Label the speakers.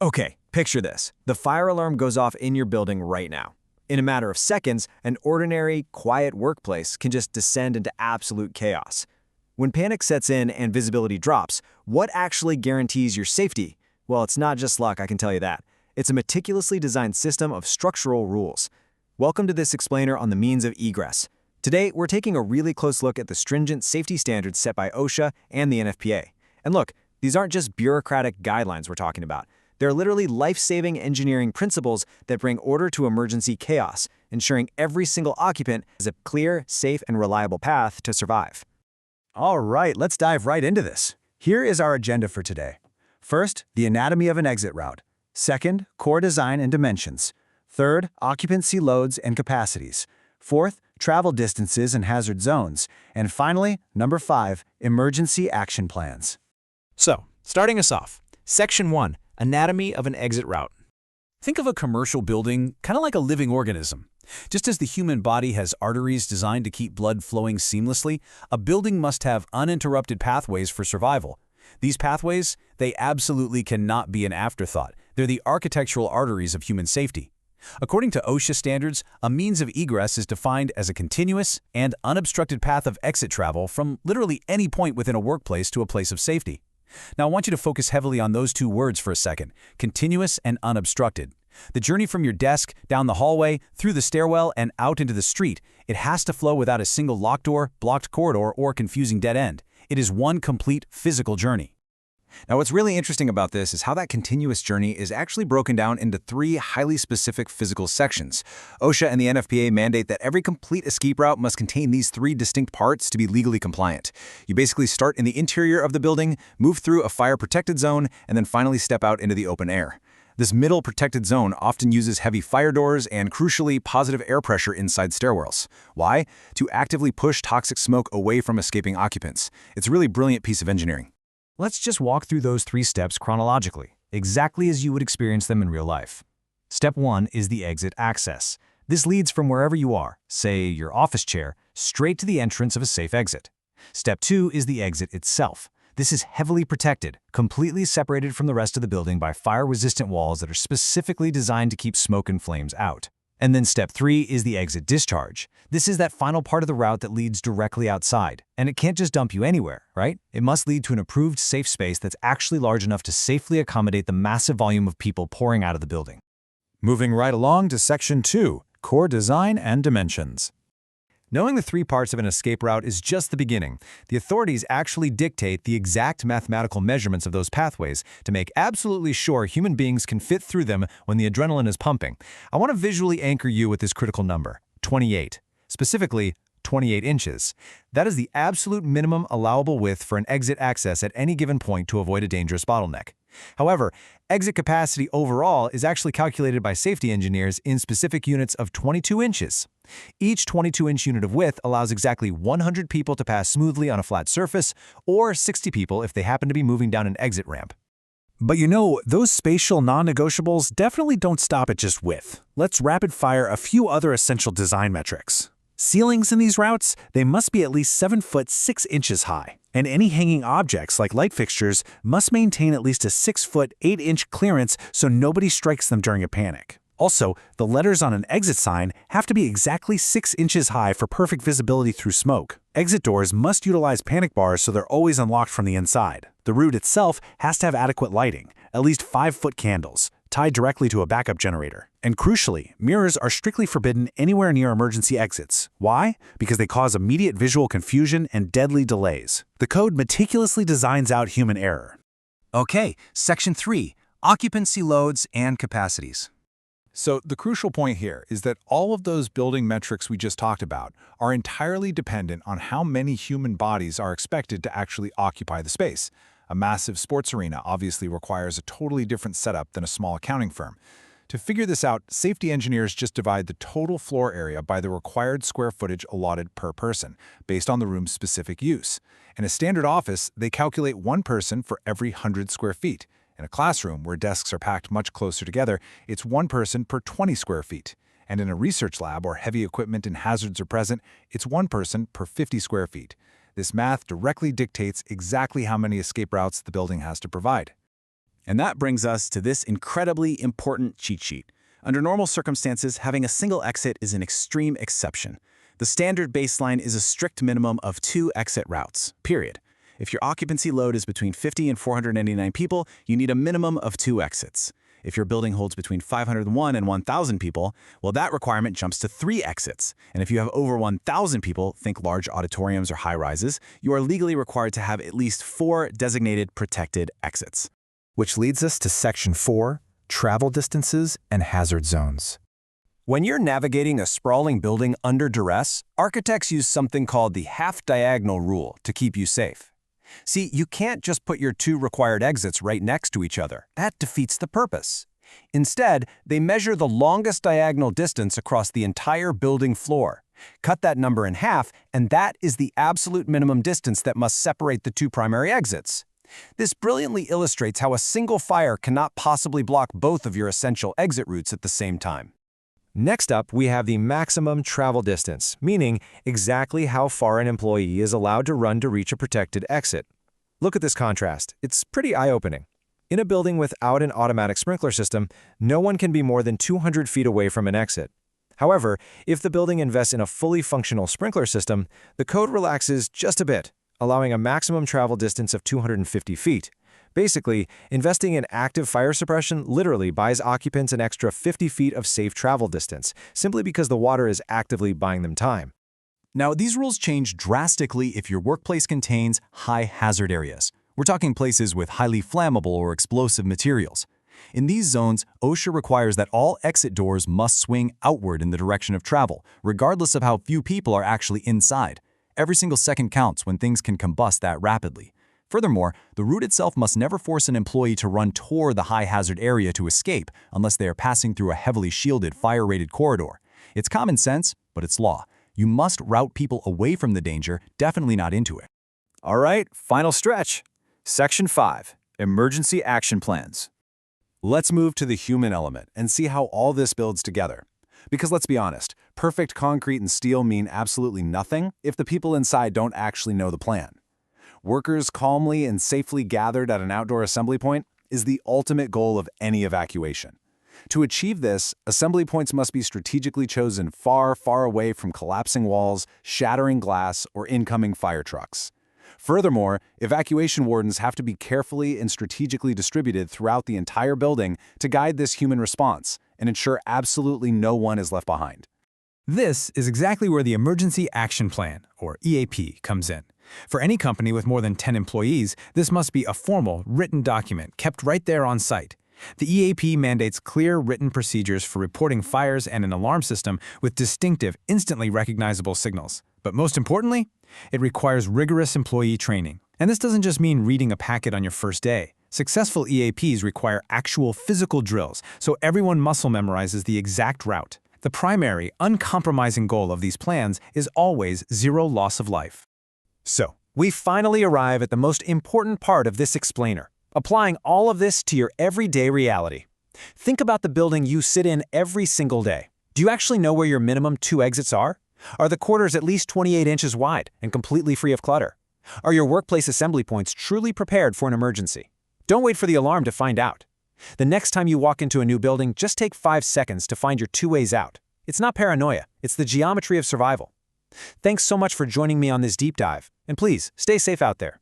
Speaker 1: Okay, picture this. The fire alarm goes off in your building right now. In a matter of seconds, an ordinary, quiet workplace can just descend into absolute chaos. When panic sets in and visibility drops, what actually guarantees your safety? Well, it's not just luck, I can tell you that. It's a meticulously designed system of structural rules. Welcome to this explainer on the means of egress. Today, we're taking a really close look at the stringent safety standards set by OSHA and the NFPA. And look, these aren't just bureaucratic guidelines we're talking about. They're literally life-saving engineering principles that bring order to emergency chaos, ensuring every single occupant has a clear, safe, and reliable path to survive.
Speaker 2: All right, let's dive right into this. Here is our agenda for today. First, the anatomy of an exit route. Second, core design and dimensions. Third, occupancy loads and capacities. Fourth, travel distances and hazard zones. And finally, number 5, emergency action plans.
Speaker 3: So, starting us off, Section 1, Anatomy of an Exit Route. Think of a commercial building kind of like a living organism. Just as the human body has arteries designed to keep blood flowing seamlessly, a building must have uninterrupted pathways for survival. These pathways, they absolutely cannot be an afterthought. They're the architectural arteries of human safety. According to OSHA standards, a means of egress is defined as a continuous and unobstructed path of exit travel from literally any point within a workplace to a place of safety. Now, I want you to focus heavily on those two words for a second, continuous and unobstructed. The journey from your desk, down the hallway, through the stairwell, and out into the street, it has to flow without a single locked door, blocked corridor, or confusing dead end. It is one complete physical journey.
Speaker 1: Now, what's really interesting about this is how that continuous journey is actually broken down into 3 highly specific physical sections. OSHA and the NFPA mandate that every complete escape route must contain these 3 distinct parts to be legally compliant. You basically start in the interior of the building, move through a fire-protected zone, and then finally step out into the open air. This middle protected zone often uses heavy fire doors and, crucially, positive air pressure inside stairwells. Why? To actively push toxic smoke away from escaping occupants. It's a really brilliant piece of engineering.
Speaker 2: Let's just walk through those 3 steps chronologically, exactly as you would experience them in real life. Step 1 is the exit access. This leads from wherever you are, say your office chair, straight to the entrance of a safe exit. Step 2 is the exit itself. This is heavily protected, completely separated from the rest of the building by fire-resistant walls that are specifically designed to keep smoke and flames out. And then step 3 is the exit discharge. This is that final part of the route that leads directly outside. And it can't just dump you anywhere, right? It must lead to an approved safe space that's actually large enough to safely accommodate the massive volume of people pouring out of the building.
Speaker 4: Moving right along to Section 2, Core Design and Dimensions.
Speaker 2: Knowing the 3 parts of an escape route is just the beginning. The authorities actually dictate the exact mathematical measurements of those pathways to make absolutely sure human beings can fit through them when the adrenaline is pumping. I want to visually anchor you with this critical number, 28. Specifically, 28 inches. That is the absolute minimum allowable width for an exit access at any given point to avoid a dangerous bottleneck. However, exit capacity overall is actually calculated by safety engineers in specific units of 22 inches. Each 22-inch unit of width allows exactly 100 people to pass smoothly on a flat surface, or 60 people if they happen to be moving down an exit ramp.
Speaker 4: But you know, those spatial non-negotiables definitely don't stop at just width. Let's rapid-fire a few other essential design metrics. Ceilings in these routes, they must be at least 7 foot 6 inches high. And any hanging objects like light fixtures must maintain at least a 6 foot 8 inch clearance so nobody strikes them during a panic. Also, the letters on an exit sign have to be exactly 6 inches high for perfect visibility through smoke. Exit doors must utilize panic bars so they're always unlocked from the inside. The route itself has to have adequate lighting, at least 5-foot candles, tied directly to a backup generator. And crucially, mirrors are strictly forbidden anywhere near emergency exits. Why? Because they cause immediate visual confusion and deadly delays. The code meticulously designs out human error.
Speaker 1: Okay, Section 3, Occupancy loads and capacities.
Speaker 4: So the crucial point here is that all of those building metrics we just talked about are entirely dependent on how many human bodies are expected to actually occupy the space. A massive sports arena obviously requires a totally different setup than a small accounting firm. To figure this out, safety engineers just divide the total floor area by the required square footage allotted per person, based on the room's specific use. In a standard office, they calculate 1 person for every 100 square feet. In a classroom, where desks are packed much closer together, it's 1 person per 20 square feet. And in a research lab where heavy equipment and hazards are present, it's 1 person per 50 square feet. This math directly dictates exactly how many escape routes the building has to provide.
Speaker 5: And that brings us to this incredibly important cheat sheet. Under normal circumstances, having a single exit is an extreme exception. The standard baseline is a strict minimum of 2 exit routes, period. If your occupancy load is between 50 and 499 people, you need a minimum of 2 exits. If your building holds between 501 and 1,000 people, well, that requirement jumps to 3 exits. And if you have over 1,000 people, think large auditoriums or high-rises, you are legally required to have at least 4 designated protected exits.
Speaker 2: Which leads us to Section 4, Travel Distances and Hazard Zones. When you're navigating a sprawling building under duress, architects use something called the half-diagonal rule to keep you safe. See, you can't just put your 2 required exits right next to each other. That defeats the purpose. Instead, they measure the longest diagonal distance across the entire building floor. Cut that number in half, and that is the absolute minimum distance that must separate the 2 primary exits. This brilliantly illustrates how a single fire cannot possibly block both of your essential exit routes at the same time. Next up, we have the maximum travel distance, meaning exactly how far an employee is allowed to run to reach a protected exit. Look at this contrast. It's pretty eye-opening. In a building without an automatic sprinkler system, no one can be more than 200 feet away from an exit. However, if the building invests in a fully functional sprinkler system, the code relaxes just a bit, allowing a maximum travel distance of 250 feet. Basically, investing in active fire suppression literally buys occupants an extra 50 feet of safe travel distance, simply because the water is actively buying them time.
Speaker 5: Now, these rules change drastically if your workplace contains high hazard areas. We're talking places with highly flammable or explosive materials. In these zones, OSHA requires that all exit doors must swing outward in the direction of travel, regardless of how few people are actually inside. Every single second counts when things can combust that rapidly. Furthermore, the route itself must never force an employee to run toward the high-hazard area to escape unless they are passing through a heavily shielded, fire-rated corridor. It's common sense, but it's law. You must route people away from the danger, definitely not into it.
Speaker 1: All right, final stretch. Section 5, Emergency Action Plans.
Speaker 2: Let's move to the human element and see how all this builds together. Because let's be honest, perfect concrete and steel mean absolutely nothing if the people inside don't actually know the plan. Workers calmly and safely gathered at an outdoor assembly point is the ultimate goal of any evacuation. To achieve this, assembly points must be strategically chosen far, far away from collapsing walls, shattering glass, or incoming fire trucks. Furthermore, evacuation wardens have to be carefully and strategically distributed throughout the entire building to guide this human response and ensure absolutely no one is left behind.
Speaker 4: This is exactly where the Emergency Action Plan, or EAP, comes in. For any company with more than 10 employees, this must be a formal, written document kept right there on site. The EAP mandates clear written procedures for reporting fires and an alarm system with distinctive, instantly recognizable signals. But most importantly, it requires rigorous employee training. And this doesn't just mean reading a packet on your first day. Successful EAPs require actual physical drills, so everyone muscle memorizes the exact route. The primary, uncompromising goal of these plans is always zero loss of life.
Speaker 1: So, we finally arrive at the most important part of this explainer, applying all of this to your everyday reality. Think about the building you sit in every single day. Do you actually know where your minimum 2 exits are? Are the corridors at least 28 inches wide and completely free of clutter? Are your workplace assembly points truly prepared for an emergency? Don't wait for the alarm to find out. The next time you walk into a new building, just take 5 seconds to find your 2 ways out. It's not paranoia, it's the geometry of survival. Thanks so much for joining me on this deep dive, and please, stay safe out there.